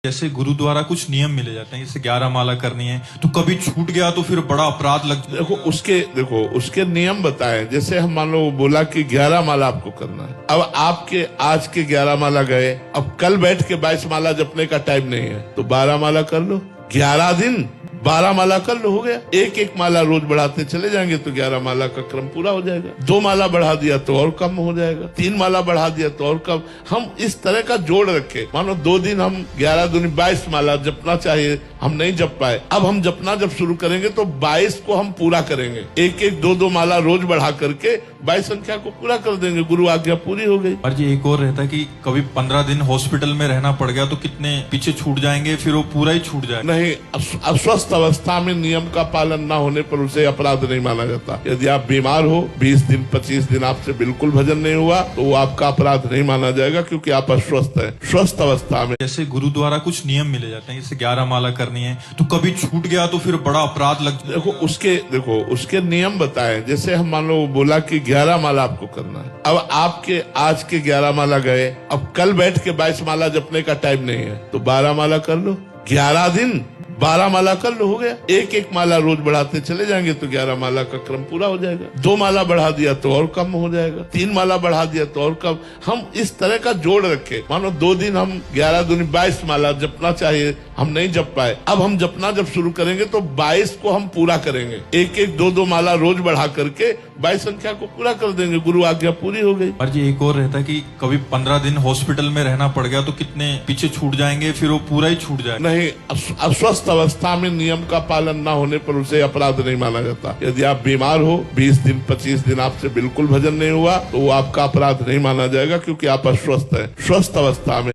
जैसे गुरुद्वारा कुछ नियम मिले जाते हैं, जैसे 11 माला करनी है, तो कभी छूट गया तो फिर बड़ा अपराध लग देखो उसके नियम बताएं। जैसे हम मान लो बोला कि 11 माला आपको करना है। अब आपके आज के 11 माला गए, अब कल बैठ के 22 माला जपने का टाइम नहीं है, तो 12 माला कर लो। 11 दिन 12 माला कर लो, हो गया। एक एक माला रोज बढ़ाते चले जाएंगे तो 11 माला का क्रम पूरा हो जाएगा। 2 माला बढ़ा दिया तो और कम हो जाएगा, 3 माला बढ़ा दिया तो और कम। हम इस तरह का जोड़ रखे। मानो 2 दिन हम 11 दूनी 22 माला जपना चाहिए, हम नहीं जप पाए। अब हम जपना जब शुरू करेंगे तो 22 को हम पूरा करेंगे। एक एक 2-2 माला रोज बढ़ा करके 22 संख्या को पूरा कर देंगे। गुरु आज्ञा पूरी हो गई। और जी एक और रहता है कि कभी 15 दिन हॉस्पिटल में रहना पड़ गया तो कितने पीछे छूट जाएंगे, फिर वो पूरा ही छूट जाएगा। नहीं, अस्वस्थ अवस्था में नियम का पालन न होने पर उसे अपराध नहीं माना जाता। यदि आप बीमार हो, 20 दिन 25 दिन आपसे बिल्कुल भजन नहीं हुआ, तो वो आपका अपराध नहीं माना जाएगा, क्योंकि आप अस्वस्थ हैं। स्वस्थ अवस्था में जैसे गुरुद्वारा कुछ नियम मिले जाते हैं, जैसे 11 माला करनी है, तो कभी छूट गया तो फिर बड़ा अपराध लग देखो उसके नियम बताएं। जैसे हम मान लो बोला कि 11 माला आपको करना है। अब आपके आज के 11 माला गए, अब कल बैठ के 22 माला जपने का टाइम नहीं है, तो 12 माला कर लो। 11 दिन 12 माला कर लो, हो गया। एक एक माला रोज बढ़ाते चले जाएंगे तो 11 माला का क्रम पूरा हो जाएगा। 2 माला बढ़ा दिया तो और कम हो जाएगा, 3 माला बढ़ा दिया तो और कम। हम इस तरह का जोड़ रखे। मानो 2 दिन हम 11 दूनी 22 माला जपना चाहिए, हम नहीं जप पाए। अब हम जपना जब शुरू करेंगे तो 22 को हम पूरा करेंगे। एक एक 2-2 माला रोज बढ़ा करके 22 संख्या को पूरा कर देंगे। गुरु आज्ञा पूरी हो गई। और जी एक और रहता है कि कभी 15 दिन हॉस्पिटल में रहना पड़ गया तो कितने पीछे छूट जाएंगे, फिर वो पूरा ही छूट जाएगा। नहीं, अस्वस्थ अवस्था में नियम का पालन न होने पर उसे अपराध नहीं माना जाता। यदि आप बीमार हो, 20 दिन 25 दिन आपसे बिल्कुल भजन नहीं हुआ, तो वो आपका अपराध नहीं माना जाएगा, क्योंकि आप अस्वस्थ हैं। स्वस्थ अवस्था में